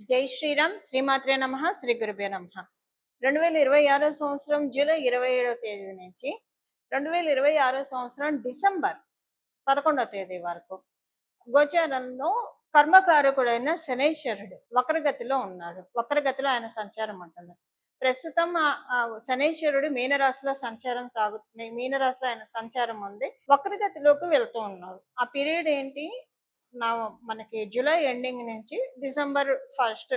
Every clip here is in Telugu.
జై శ్రీరామ్ శ్రీమాత్రే నమ శ్రీ గురుభ్యో నమ 2026 సంవత్సరం జూలై 27వ తేదీ నుంచి 2026 సంవత్సరం డిసెంబర్ 11వ తేదీ వరకు గోచారంలో కర్మకారకుడైన శనైశ్వరుడు వక్రగతిలో ఉన్నాడు. వక్రగతిలో ఆయన సంచారం ఉంటుంది. ప్రస్తుతం శనైశ్వరుడు మీనరాశిలో సంచారం సాగుతుంది. మీనరాశిలో ఆయన సంచారం ఉంది. వక్రగతిలోకి వెళ్తూ ఉన్నాడు. ఆ పీరియడ్ ఏంటి? మనకి జూలై ఎండింగ్ నుంచి డిసెంబర్ ఫస్ట్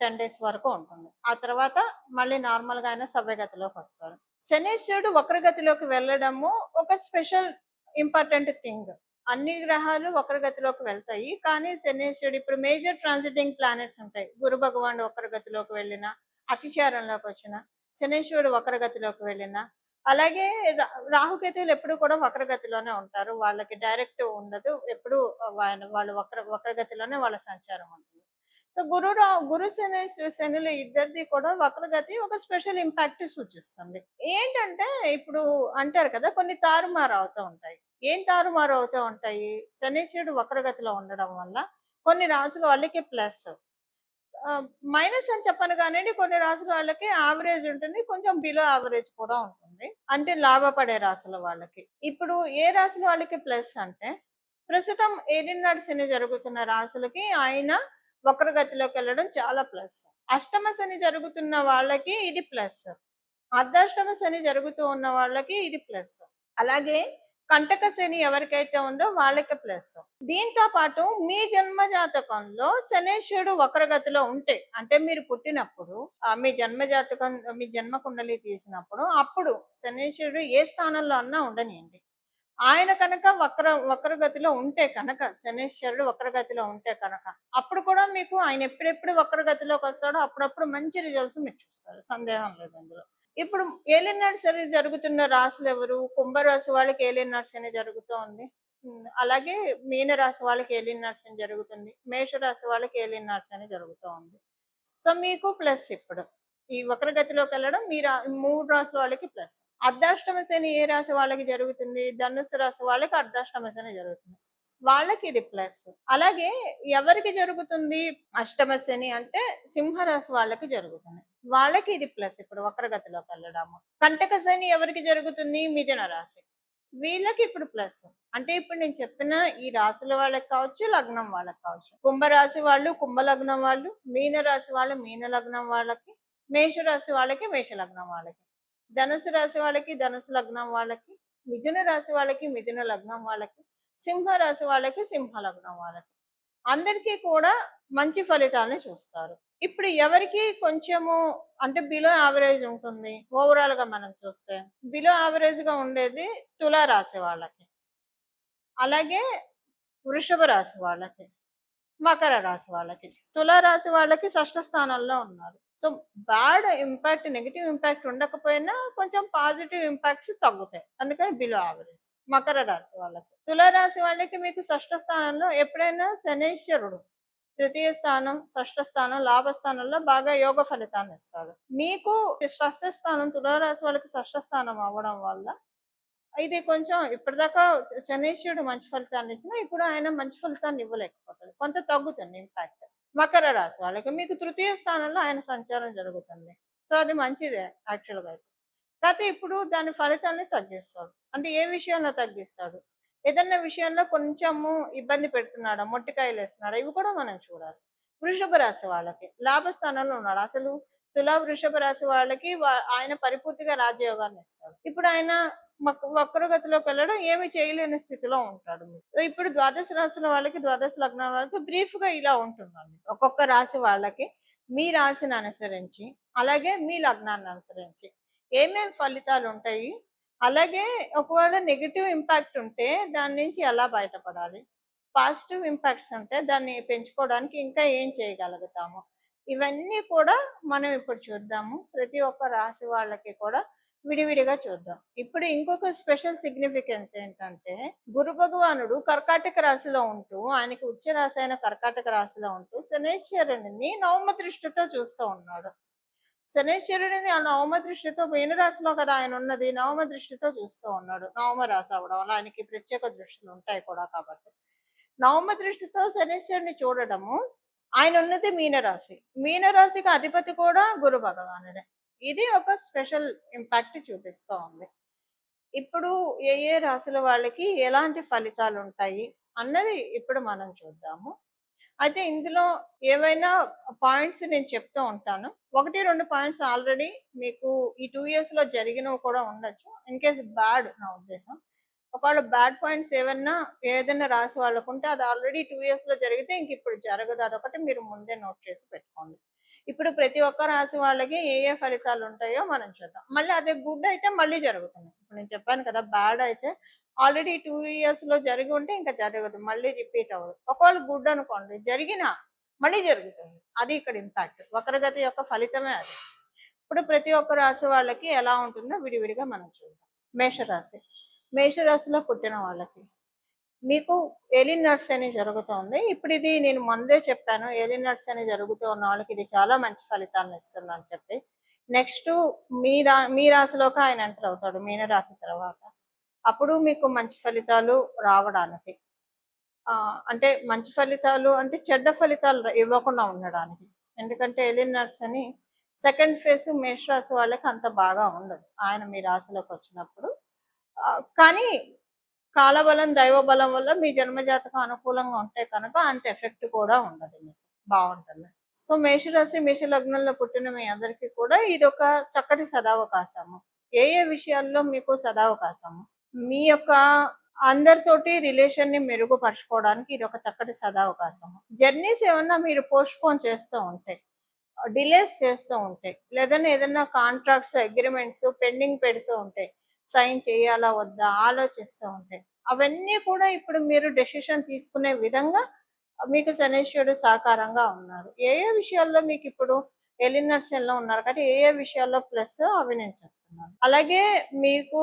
10 డేస్ వరకు ఉంటుంది. ఆ తర్వాత మళ్ళీ నార్మల్ గా ఆయన సవ్యగతిలోకి వస్తారు. శనీశ్వరుడు వక్రగతిలోకి వెళ్ళడము ఒక స్పెషల్ ఇంపార్టెంట్ థింగ్. అన్ని గ్రహాలు వక్రగతిలోకి వెళ్తాయి, కానీ శనీశ్వరుడు ఇప్పుడు మేజర్ ట్రాన్సిటింగ్ ప్లానెట్స్ ఉంటాయి. గురు భగవానుడు వక్రగతిలోకి వెళ్ళిన, అతిచారంలోకి వచ్చిన, శనీశ్వరుడు వక్రగతిలోకి వెళ్ళిన, అలాగే రాహుకేతువులు ఎప్పుడు కూడా వక్రగతిలోనే ఉంటారు. వాళ్ళకి డైరెక్ట్ ఉండదు. ఎప్పుడు వాళ్ళు వక్రగతిలోనే వాళ్ళ సంచారం ఉంటుంది. సో గురు శనులు ఇద్దరిది కూడా వక్రగతి ఒక స్పెషల్ ఇంపాక్ట్ సూచిస్తుంది. ఏంటంటే ఇప్పుడు అంటారు కదా, కొన్ని తారుమారు అవుతూ ఉంటాయి. ఏం తారుమారు అవుతూ ఉంటాయి? శనీశ్వరుడు వక్రగతిలో ఉండడం వల్ల కొన్ని రాసుల వాళ్ళకి ప్లస్, మైనస్ అని చెప్పను కానివ్వండి, కొన్ని రాసుల వాళ్ళకి యావరేజ్ ఉంటుంది, కొంచెం బిలో యావరేజ్ కూడా ఉంటుంది. అంటే లాభపడే రాసుల వాళ్ళకి. ఇప్పుడు ఏ రాసుల వాళ్ళకి ప్లస్ అంటే, ప్రస్తుతం ఏలినాడు శని జరుగుతున్న రాసులకి ఆయన వక్రగతిలోకి వెళ్ళడం చాలా ప్లస్. అష్టమ శని జరుగుతున్న వాళ్ళకి ఇది ప్లస్. అర్ధాష్టమ శని జరుగుతూ ఉన్న వాళ్ళకి ఇది ప్లస్. అలాగే కంటక శని ఎవరికైతే ఉందో వాళ్ళకి ప్లస్. దీంతో పాటు మీ జన్మ జాతకంలో శనేశ్వరుడు వక్రగతిలో ఉంటే, అంటే మీరు పుట్టినప్పుడు మీ జన్మ జాతకం, మీ జన్మ కుండలి తీసినప్పుడు, అప్పుడు శనేశ్వరుడు ఏ స్థానంలో అన్నా ఉండనియండి, ఆయన కనుక వక్రగతిలో ఉంటే కనుక, శనేశ్వరుడు వక్రగతిలో ఉంటే కనుక, అప్పుడు కూడా మీకు ఆయన ఎప్పుడెప్పుడు వక్రగతిలోకి వస్తాడో అప్పుడప్పుడు మంచి రిజల్ట్స్ మీరు చూస్తారు. సందేహం లేదు అందులో. ఇప్పుడు ఏలినాడు శని జరుగుతున్న రాశులు ఎవరు? కుంభరాశి వాళ్ళకి ఏలినాడు శని జరుగుతూ ఉంది. అలాగే మీనరాశి వాళ్ళకి ఏలినాడు శని జరుగుతుంది. మేషరాశి వాళ్ళకి ఏలినాడు శని జరుగుతూ ఉంది. సో మీకు ప్లస్ ఇప్పుడు ఈ వక్రగతిలోకి వెళ్ళడం మీ 3 రాశుల వాళ్ళకి ప్లస్. అర్ధాష్టమ శని ఏ రాశి వాళ్ళకి జరుగుతుంది? ధనుసు రాశి వాళ్ళకి అర్ధాష్టమ శని జరుగుతుంది. వాళ్ళకి ఇది ప్లస్. అలాగే ఎవరికి జరుగుతుంది అష్టమ శని అంటే? సింహరాశి వాళ్ళకి జరుగుతుంది. వాళ్ళకి ఇది ప్లస్ ఇప్పుడు వక్రగతిలోకి వెళ్ళడము. కంటక శని ఎవరికి జరుగుతుంది? మిథున రాశి. వీళ్ళకి ఇప్పుడు ప్లస్. అంటే ఇప్పుడు నేను చెప్పిన ఈ రాశుల వాళ్ళకి కావచ్చు, లగ్నం వాళ్ళకి కావచ్చు. కుంభరాశి వాళ్ళు కుంభ లగ్నం వాళ్ళు, మీన రాశి వాళ్ళు మీన లగ్నం వాళ్ళకి, మేషరాశి వాళ్ళకి మేష లగ్నం వాళ్ళకి, ధనుసు రాశి వాళ్ళకి ధనుసు లగ్నం వాళ్ళకి, మిథున రాశి వాళ్ళకి మిథున లగ్నం వాళ్ళకి, సింహ రాశి వాళ్ళకి సింహ లగ్నం వాళ్ళకి, అందరికీ కూడా మంచి ఫలితాలను చూస్తారు. ఇప్పుడు ఎవరికి కొంచెము అంటే బిలో యావరేజ్ ఉంటుంది ఓవరాల్ గా మనం చూస్తే, బిలో యావరేజ్ గా ఉండేది తులారాశి వాళ్ళకి, అలాగే వృషభ రాశి వాళ్ళకి, మకర రాశి వాళ్ళకి. తులారాశి వాళ్ళకి షష్ఠ స్థానంలో ఉన్నారు. So bad impact, negative impact ఉండకపోయినా కొంచెం పాజిటివ్ ఇంపాక్ట్స్ తగ్గుతాయి, అందుకని బిలో యావరేజ్. మకర రాశి వాళ్ళకి. తులారాశి వాళ్ళకి మీకు షష్ఠ స్థానంలో ఎప్పుడైనా శనీశ్వరుడు తృతీయ స్థానం, షష్ఠ స్థానం, లాభస్థానంలో బాగా యోగ ఫలితాన్ని ఇస్తాడు. మీకు షష్ఠ స్థానం, తులారాశి వాళ్ళకి షష్ఠ స్థానం అవ్వడం వల్ల ఇది కొంచెం ఇప్పటిదాకా శనీశ్వరుడు మంచి ఫలితాన్ని ఇచ్చినా ఇప్పుడు ఆయన మంచి ఫలితాన్ని ఇవ్వలేకపోతాడు, కొంత తగ్గుతుంది ఇంపాక్ట్. మకర రాశి వాళ్ళకి మీకు తృతీయ స్థానంలో ఆయన సంచారం జరుగుతుంది. సో అది మంచిదే యాక్చువల్గా అయితే. కాకపోతే ఇప్పుడు దాని ఫలితాన్ని తగ్గిస్తాడు. అంటే ఏ విషయంలో తగ్గిస్తాడు? ఏదన్నా విషయంలో కొంచెము ఇబ్బంది పెడుతున్నాడా, మొట్టికాయలు వేస్తున్నాడా, ఇవి కూడా మనం చూడాలి. వృషభ రాశి వాళ్ళకి లాభస్థానంలో ఉన్నాడు. అసలు వృషభ రాశి వాళ్ళకి ఆయన పరిపూర్తిగా రాజయోగాన్ని ఇస్తాడు. ఇప్పుడు ఆయన వక్రగతిలోకి వెళ్ళడం ఏమి చేయలేని స్థితిలో ఉంటాడు. ఇప్పుడు ద్వాదశ రాశుల వాళ్ళకి, ద్వాదశ లగ్నాల వాళ్ళకి బ్రీఫ్ గా ఇలా ఉంటుందండి. ఒక్కొక్క రాశి వాళ్ళకి మీ రాశిని అనుసరించి, అలాగే మీ లగ్నాన్ని అనుసరించి ఏమేమి ఫలితాలు ఉంటాయి, అలాగే ఒకవేళ నెగిటివ్ ఇంపాక్ట్ ఉంటే దాని నుంచి ఎలా బయటపడాలి, పాజిటివ్ ఇంపాక్ట్స్ ఉంటే దాన్ని పెంచుకోవడానికి ఇంకా ఏం చేయగలుగుతాము, ఇవన్నీ కూడా మనం ఇప్పుడు చూద్దాము. ప్రతి ఒక్క రాశి వాళ్ళకి కూడా విడివిడిగా చూద్దాం. ఇప్పుడు ఇంకొక స్పెషల్ సిగ్నిఫికెన్స్ ఏంటంటే, గురు భగవానుడు కర్కాటక రాశిలో ఉంటూ, ఆయనకి ఉచ్చ రాశి అయిన కర్కాటక రాశిలో ఉంటూ శనేశ్వరుడిని నవమ దృష్టితో చూస్తూ ఉన్నాడు. శనేశ్వరుడిని ఆ నవమ దృష్టితో, మీనరాశిలో కదా ఆయన ఉన్నది, నవమ దృష్టితో చూస్తూ ఉన్నాడు. నవమ రాశి అవడం వల్ల ఆయనకి ప్రత్యేక దృష్టిలు ఉంటాయి కూడా కాబట్టి, నవమ దృష్టితో శనేశ్వరుని చూడడము ఆయన ఉన్నది మీనరాశి. మీనరాశికి అధిపతి కూడా గురు భగవానుడే. ఇది ఒక స్పెషల్ ఇంపాక్ట్ చూపిస్తూ ఉంది. ఇప్పుడు ఏ ఏ రాశుల వాళ్ళకి ఎలాంటి ఫలితాలు ఉంటాయి అన్నది ఇప్పుడు మనం చూద్దాము. అయితే ఇందులో ఏవైనా పాయింట్స్ నేను చెప్తూ ఉంటాను. 1, 2 పాయింట్స్ ఆల్రెడీ మీకు ఈ 2 ఇయర్స్‌లో జరిగినవి కూడా ఉండొచ్చు. ఇన్ కేస్ బ్యాడ్ నా ఉద్దేశం. ఒకవేళ బ్యాడ్ పాయింట్స్ ఏదైనా రాశి వాళ్ళకుంటే అది ఆల్రెడీ 2 ఇయర్స్‌లో జరిగితే ఇంక ఇప్పుడు జరగదు. అదొకటి మీరు ముందే నోట్ చేసి పెట్టుకోండి. ఇప్పుడు ప్రతి ఒక్క రాశి వాళ్ళకి ఏ ఏ ఫలితాలు ఉంటాయో మనం చూద్దాం. మళ్ళీ అదే గుడ్ అయితే మళ్ళీ జరుగుతుంది. ఇప్పుడు నేను చెప్పాను కదా! బ్యాడ్ అయితే ఆల్రెడీ 2 ఇయర్స్‌లో జరిగి ఉంటే ఇంకా జరగదు. మళ్ళీ రిపీట్ అవ్వదు. ఒకవేళ గుడ్ అనుకోండి జరిగినా మళ్ళీ జరుగుతుంది. అది ఇక్కడ ఇంపాక్ట్. వక్రగతి యొక్క ఫలితమే అది. ఇప్పుడు ప్రతి ఒక్క రాశి వాళ్ళకి ఎలా ఉంటుందో విడివిడిగా మనం చూద్దాం. మేషరాశి. మేషరాశిలో పుట్టిన వాళ్ళకి మీకు ఎలినర్స్ అని జరుగుతోంది. ఇప్పుడు ఇది నేను ముందే చెప్పాను. ఎలినర్స్ అని జరుగుతూ ఉన్న వాళ్ళకి ఇది చాలా మంచి ఫలితాలను ఇస్తుందని చెప్పి. నెక్స్ట్ మీ రాశిలోకి ఆయన ఎంటర్ అవుతాడు మీనరాశి తర్వాత. అప్పుడు మీకు మంచి ఫలితాలు రావడానికి. అంటే మంచి ఫలితాలు అంటే చెడ్డ ఫలితాలు ఇవ్వకుండా ఉండడానికి. ఎందుకంటే ఎలినర్స్ అని సెకండ్ ఫేజ్ మేషరాశి వాళ్ళకి అంత బాగా ఉండదు. ఆయన మీ రాశిలోకి వచ్చినప్పుడు. కానీ కాలబలం, దైవబలం వల్ల మీ జన్మజాతకం అనుకూలంగా ఉంటే కనుక అంత ఎఫెక్ట్ కూడా ఉండదు మీకు. బాగుంటుంది. సో మేషరాశి, మేష లగ్నంలో పుట్టిన మీ అందరికీ కూడా ఇదొక చక్కటి సదావకాశము. ఏ ఏ విషయాల్లో మీకు సదావకాశము? మీ యొక్క అందరితోటి రిలేషన్ ని మెరుగుపరుచుకోవడానికి ఇది ఒక చక్కటి సదావకాశము. జర్నీస్ ఏమన్నా మీరు పోస్ట్‌పోన్ చేస్తూ ఉంటే, డిలేస్ చేస్తూ ఉంటే, లేదంటే ఏదైనా కాంట్రాక్ట్స్, అగ్రిమెంట్స్ పెండింగ్ పెడుతూ ఉంటే, సైన్ చేయాలా వద్దా ఆలోచిస్తూ ఉంటే, అవన్నీ కూడా ఇప్పుడు మీరు డెసిషన్ తీసుకునే విధంగా మీకు శనీశ్వరుడు సహకారంగా ఉన్నారు. ఏ ఏ విషయాల్లో మీకు ఇప్పుడు ఎలినర్సెల్లో ఉన్నారు కాబట్టి ఏ ఏ విషయాల్లో ప్లస్ అవి నేను చెప్తున్నాను. అలాగే మీకు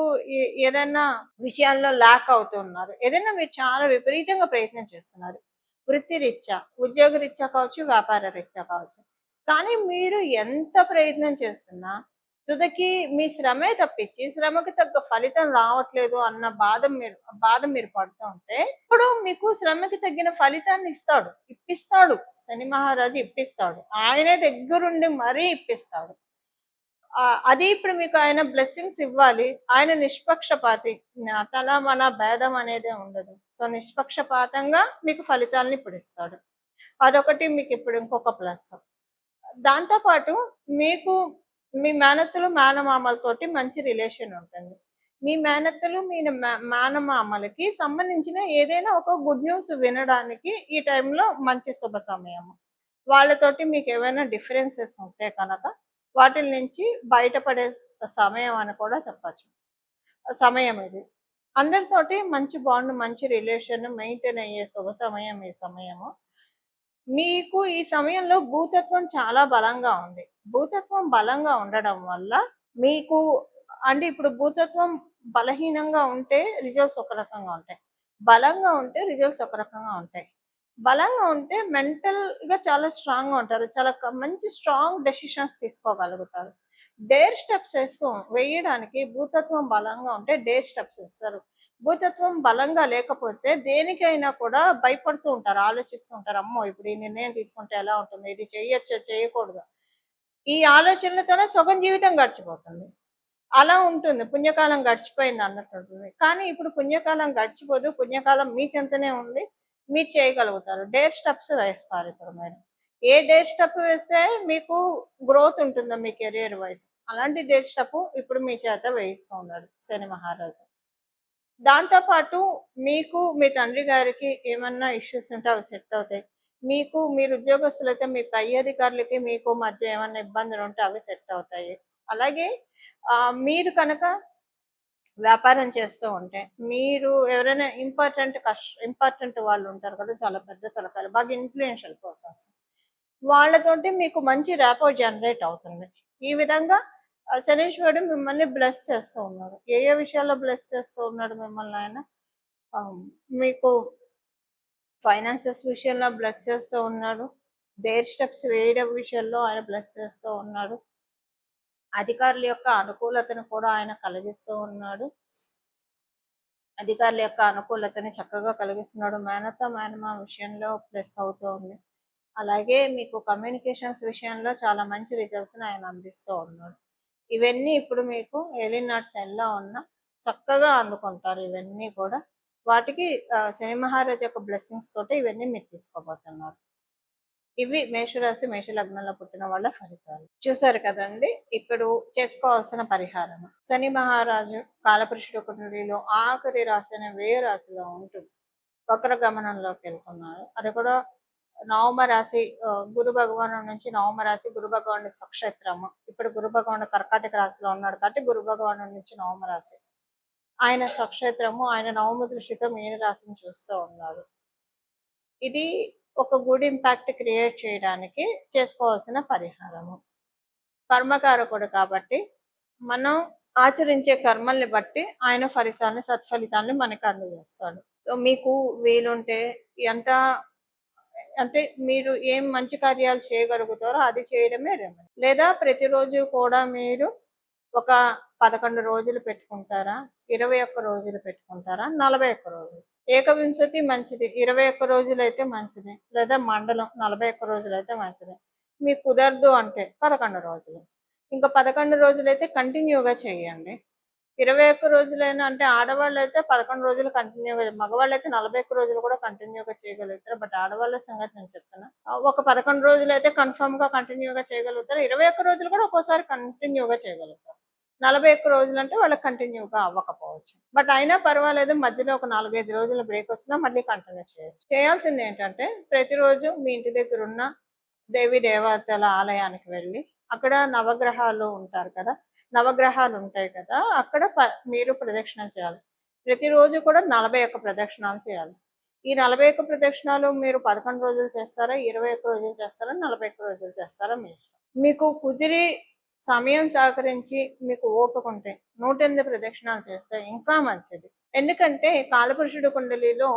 ఏదైనా విషయాల్లో ల్యాక్ అవుతున్నారు. ఏదైనా మీరు చాలా విపరీతంగా ప్రయత్నం చేస్తున్నారు. వృత్తి రీత్యా, ఉద్యోగ రీత్యా కావచ్చు, వ్యాపార రీత్యా కావచ్చు. కానీ మీరు ఎంత ప్రయత్నం చేస్తున్నా తుదకి మీ శ్రమే తప్పించి శ్రమకి తగ్గ ఫలితం రావట్లేదు అన్న బాధ మీరు పడుతూ ఉంటే ఇప్పుడు మీకు శ్రమకి తగ్గిన ఫలితాన్ని ఇప్పిస్తాడు. శని మహారాజు ఇప్పిస్తాడు. ఆయనే దగ్గరుండి మరీ ఇప్పిస్తాడు. అది ఇప్పుడు మీకు ఆయన బ్లెస్సింగ్స్ ఇవ్వాలి. ఆయన నిష్పక్షపాతి. తన మన భేదం అనేదే ఉండదు. సో నిష్పక్షపాతంగా మీకు ఫలితాలను ఇప్పుడు ఇస్తాడు. అదొకటి మీకు ఇప్పుడు ఇంకొక ప్లస్. దాంతోపాటు మీకు మీ మేనత్తలు మేనమామలతోటి మంచి రిలేషన్ ఉంటుంది. మీ మేనత్తలు మీ మేనమామలకి సంబంధించిన ఏదైనా ఒక గుడ్ న్యూస్ వినడానికి ఈ టైంలో మంచి శుభ సమయము. వాళ్ళతోటి మీకు ఏవైనా డిఫరెన్సెస్ ఉంటే కనుక వాటి నుంచి బయటపడే సమయం అని కూడా చెప్పచ్చు. సమయం ఇది. అందరితోటి మంచి బాండ్, మంచి రిలేషన్ మెయింటైన్ అయ్యే శుభ సమయం ఈ సమయము. మీకు ఈ సమయంలో భూతత్వం చాలా బలంగా ఉంది. భూతత్వం బలంగా ఉండడం వల్ల మీకు అంటే ఇప్పుడు భూతత్వం బలహీనంగా ఉంటే రిజల్ట్స్ ఒక రకంగా ఉంటాయి. బలంగా ఉంటే రిజల్ట్స్ ఒక రకంగా ఉంటాయి. బలంగా ఉంటే మెంటల్‌గా చాలా స్ట్రాంగ్‌గా ఉంటారు. చాలా మంచి స్ట్రాంగ్ డెసిషన్స్ తీసుకోగలుగుతారు. డేర్ స్టెప్స్ వేయడానికి భూతత్వం బలంగా ఉంటే డేర్ స్టెప్స్ వేస్తారు. భూతత్వం బలంగా లేకపోతే దేనికైనా కూడా భయపడుతూ ఉంటారు. ఆలోచిస్తూ ఉంటారు. అమ్మో! ఇప్పుడు ఈ నిర్ణయం తీసుకుంటే ఎలా ఉంటుంది? ఇది చేయొచ్చా? చేయకూడదా? ఈ ఆలోచనలతోనే సగం జీవితం గడిచిపోతుంది. అలా ఉంటుంది. పుణ్యకాలం గడిచిపోయింది అన్నట్టుంటుంది. కానీ ఇప్పుడు పుణ్యకాలం గడిచిపోదు. పుణ్యకాలం మీ చెంతనే ఉంది. మీరు చేయగలుగుతారు. డేర్ స్టెప్స్ వేస్తారు ఇప్పుడు మీరు. ఏ డేర్ స్టెప్ వేస్తే మీకు గ్రోత్ ఉంటుందో మీ కెరియర్ వైజ్ అలాంటి డేర్ స్టెప్ ఇప్పుడు మీ చేత వేయిస్తూ ఉన్నాడు శని మహారాజు. దాంతోపాటు మీకు మీ తండ్రి గారికి ఏమన్నా ఇష్యూస్ ఉంటే అవి సెట్ అవుతాయి. మీరు ఉద్యోగస్తులైతే మీ పై అధికారులకి మీకు మధ్య ఏమన్నా ఇబ్బందులు ఉంటే అవి సెట్ అవుతాయి. అలాగే మీరు కనుక వ్యాపారం చేస్తూ ఉంటే మీరు ఎవరైనా ఇంపార్టెంట్ వాళ్ళు ఉంటారు కదా, చాలా పెద్ద తలకాయలు, బాగా ఇన్ఫ్లుయెన్షియల్ పర్సన్స్, వాళ్ళతోటి మీకు మంచి ర్యాపో జనరేట్ అవుతుంది. ఈ విధంగా శనీశ్వరుడు మిమ్మల్ని బ్లెస్ చేస్తూ ఉన్నాడు. ఏ ఏ విషయాల్లో బ్లెస్ చేస్తూ ఉన్నాడు మిమ్మల్ని ఆయన? మీకు ఫైనాన్సెస్ విషయంలో బ్లెస్ చేస్తూ ఉన్నాడు. డేర్ స్టెప్స్ వేయడం విషయంలో ఆయన బ్లెస్ చేస్తూ ఉన్నాడు. అధికారుల యొక్క అనుకూలతను కూడా ఆయన కలిగిస్తూ ఉన్నాడు. అధికారుల యొక్క అనుకూలతని చక్కగా కలిగిస్తున్నాడు. మేనత్త మేనమామ విషయంలో ప్లస్ అవుతూ ఉంది. అలాగే మీకు కమ్యూనికేషన్స్ విషయంలో చాలా మంచి రిజల్ట్స్ని ఆయన అందిస్తూ ఉన్నాడు. ఇవన్నీ ఇప్పుడు మీకు ఏలినాటి శనిలో ఉన్న చక్కగా అందుకుంటారు. ఇవన్నీ కూడా వాటికి శని మహారాజ్ యొక్క బ్లెస్సింగ్స్ తోటి ఇవన్నీ మీరు తీసుకోబోతున్నారు. ఇవి మేషరాశి మేష లగ్నంలో పుట్టిన వాళ్ళ ఫలితాలు. చూసారు కదండి, ఇప్పుడు చేసుకోవాల్సిన పరిహారం. శని మహారాజు కాలపురుషుడు కుండలిలో ఆఖరి రాశి అనే వ్యయ రాశిలో ఉంటూ వక్ర గమనంలోకి వెళ్తున్నారు. అది కూడా నవమ రాశి, గురు భగవాను నుంచి నవమ రాశి గురు భగవాను స్వక్షేత్రము. ఇప్పుడు గురు భగవాను కర్కాటక రాశిలో ఉన్నాడు కాబట్టి గురు భగవాను నుంచి నవమ రాశి ఆయన స్వక్షేత్రము. ఆయన నవమ దృష్టితో మీన రాశిని చూస్తూ ఉన్నారు. ఇది ఒక గుడ్ ఇంపాక్ట్ క్రియేట్ చేయడానికి చేసుకోవాల్సిన పరిహారము. కర్మకారకుడు కాబట్టి మనం ఆచరించే కర్మల్ని బట్టి ఆయన ఫలితాన్ని సత్ఫలితాన్ని మనకు అందజేస్తాడు. సో మీకు వీలుంటే ఎంత అంటే మీరు ఏం మంచి కార్యాలు చేయగలుగుతారో అది చేయడమే రెమెడీ. లేదా ప్రతిరోజు కూడా మీరు ఒక 11 రోజులు పెట్టుకుంటారా, 21 రోజులు పెట్టుకుంటారా, 41 రోజులు. ఏకవింశతి మంచిది, 21 రోజులు అయితే మంచిది. లేదా మండలం 41 రోజులు అయితే మంచిది. మీకు కుదరదు అంటే 11 రోజులు. ఇంకా 11 రోజులు అయితే కంటిన్యూగా చేయండి. 21 రోజులైనా అంటే ఆడవాళ్ళు అయితే 11 రోజులు కంటిన్యూగా, మగవాళ్ళు అయితే 41 రోజులు కూడా కంటిన్యూగా చేయగలుగుతారు. బట్ ఆడవాళ్ళ సంగతి నేను చెప్తున్నా. ఒక 11 రోజులు అయితే కన్ఫర్మ్ గా కంటిన్యూగా చేయగలుగుతారు. 21 రోజులు కూడా ఒక్కోసారి కంటిన్యూగా చేయగలుగుతారు. 41 రోజులు అంటే వాళ్ళకి కంటిన్యూగా అవ్వకపోవచ్చు. బట్ అయినా పర్వాలేదు, మధ్యలో ఒక 4-5 రోజుల బ్రేక్ వచ్చినా మళ్ళీ కంటిన్యూ చేయొచ్చు. చేయాల్సింది ఏంటంటే ప్రతిరోజు మీ ఇంటి దగ్గర ఉన్న దేవి దేవతల ఆలయానికి వెళ్ళి అక్కడ నవగ్రహాలు ఉంటారు కదా, నవగ్రహాలు ఉంటాయి కదా, అక్కడ మీరు ప్రదక్షిణలు చేయాలి. ప్రతిరోజు కూడా 41 ప్రదక్షిణాలు చేయాలి. ఈ 41 ప్రదక్షిణాలు మీరు 11 రోజులు చేస్తారా, 21 రోజులు చేస్తారా, 41 రోజులు చేస్తారా మీ ఇష్టం. మీకు కుదిరి సమయం సహకరించి మీకు ఓపుకుంటే 108 ప్రదక్షిణాలు చేస్తే ఇంకా మంచిది. ఎందుకంటే కాలపురుషుడు కుండలిలో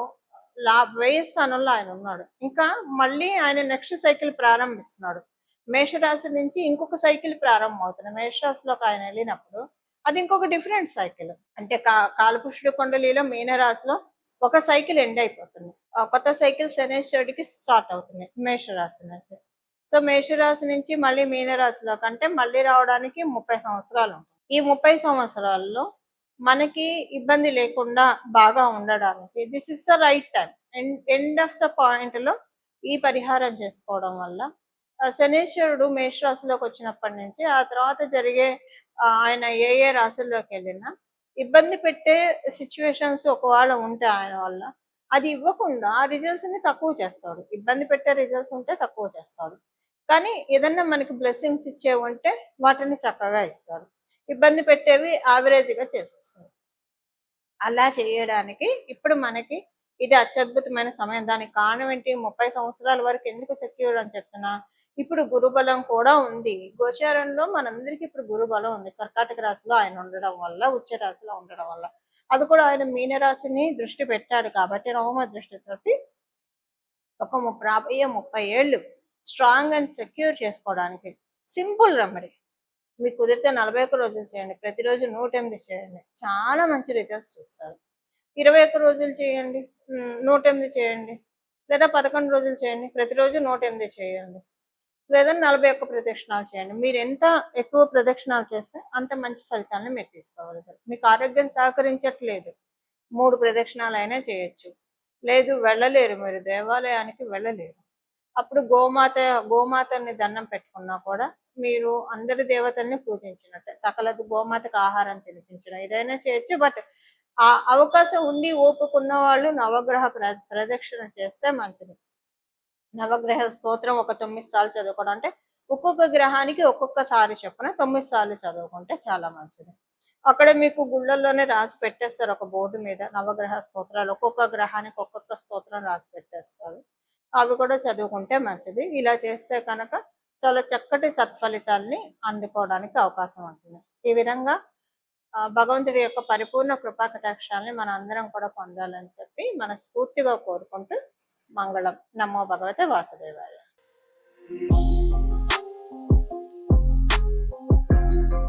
వ్యయ స్థానంలో ఆయన ఉన్నాడు. ఇంకా మళ్ళీ ఆయన నెక్స్ట్ సైకిల్ ప్రారంభిస్తున్నాడు. మేషరాశి నుంచి ఇంకొక సైకిల్ ప్రారంభం అవుతుంది. మేషరాశిలోకి ఆయన వెళ్ళినప్పుడు అది ఇంకొక డిఫరెంట్ సైకిల్. అంటే కాలపురుషుడు కుండలిలో మీనరాశిలో ఒక సైకిల్ ఎండ్ అయిపోతుంది, కొత్త సైకిల్ శనేశ్వరుడికి స్టార్ట్ అవుతుంది మేషరాశి నుంచి. సో మేషరాశి నుంచి మళ్ళీ మీనరాశిలో కంటే మళ్ళీ రావడానికి 30 సంవత్సరాలు ఉంటుంది. ఈ 30 సంవత్సరాల్లో మనకి ఇబ్బంది లేకుండా బాగా ఉండడానికి this is the right time. End of the point లో ఈ పరిహారం చేసుకోవడం వల్ల శనేశ్వరుడు మేషరాశిలోకి వచ్చినప్పటి నుంచి ఆ తర్వాత జరిగే ఆయన ఏ ఏ రాశుల్లోకి వెళ్ళినా ఇబ్బంది పెట్టే సిచ్యువేషన్స్ ఒకవేళ ఉంటే ఆయన వల్ల అది ఇవ్వకుండా రిజల్ట్స్ ని తక్కువ చేస్తాడు. ఇబ్బంది పెట్టే రిజల్ట్స్ ఉంటే తక్కువ చేస్తాడు, కానీ ఏదన్నా మనకి బ్లెస్సింగ్స్ ఇచ్చేవి ఉంటే వాటిని చక్కగా ఇస్తాడు. ఇబ్బంది పెట్టేవి యావరేజ్గా చేసేస్తాడు. అలా చేయడానికి ఇప్పుడు మనకి ఇది అత్యద్భుతమైన సమయం. దానికి కారణం ఏంటి, 30 సంవత్సరాల వరకు ఎందుకు సెక్యూర్ అని చెప్తున్నా, ఇప్పుడు గురుబలం కూడా ఉంది. గోచారంలో మనందరికీ ఇప్పుడు గురుబలం ఉంది. కర్కాటక రాశిలో ఆయన ఉండడం వల్ల, ఉచ్చ రాశిలో ఉండడం వల్ల, అది కూడా ఆయన మీనరాశిని దృష్టి పెట్టాడు కాబట్టి నవమ దృష్టితోటి ఒక 30 ఏళ్ళు స్ట్రాంగ్ అండ్ సెక్యూర్ చేసుకోవడానికి సింపుల్ రెమెడీ. మీకు కుదిరితే 41 రోజులు చేయండి, ప్రతిరోజు 108 చేయండి, చాలా మంచి రిజల్ట్స్ చూస్తారు. 21 రోజులు చేయండి, 108 చేయండి, లేదా 11 రోజులు చేయండి, ప్రతిరోజు 108 చేయండి, లేదా 41 ప్రదక్షిణాలు చేయండి. మీరు ఎంత ఎక్కువ ప్రదక్షిణాలు చేస్తే అంత మంచి ఫలితాన్ని మీరు తీసుకోగలుగుతారు. మీకు ఆరోగ్యం సహకరించట్లేదు, 3 ప్రదక్షిణాలు అయినా చేయొచ్చు. లేదు వెళ్ళలేరు, మీరు దేవాలయానికి వెళ్ళలేరు, అప్పుడు గోమాతని దండం పెట్టుకున్నా కూడా మీరు అందరి దేవతల్ని పూజించినట్టే. సకల గోమాతకు ఆహారం తినిపించడం ఏదైనా చేయొచ్చు. బట్ ఆ అవకాశం ఉండి ఓపుకున్న వాళ్ళు నవగ్రహ ప్రదక్షిణ చేస్తే మంచిది. నవగ్రహ స్తోత్రం ఒక 9 సార్లు చదువుకోవడం, అంటే ఒక్కొక్క గ్రహానికి ఒక్కొక్కసారి చొప్పున 9 సార్లు చదువుకుంటే చాలా మంచిది. అక్కడ మీకు గుళ్ళల్లోనే రాసి పెట్టేస్తారు ఒక బోర్డు మీద నవగ్రహ స్తోత్రాలు, ఒక్కొక్క గ్రహానికి ఒక్కొక్క స్తోత్రం రాసి పెట్టేస్తారు. అవి కూడా చదువుకుంటే మంచిది. ఇలా చేస్తే కనుక చాలా చక్కటి సత్ఫలితాల్ని అందుకోవడానికి అవకాశం ఉంటుంది. ఈ విధంగా భగవంతుడి యొక్క పరిపూర్ణ కృపా కటాక్షాలని మన అందరం కూడా పొందాలని చెప్పి మనస్ఫూర్తిగా కోరుకుంటూ మంగళం. నమో భగవతే వాసుదేవాయ.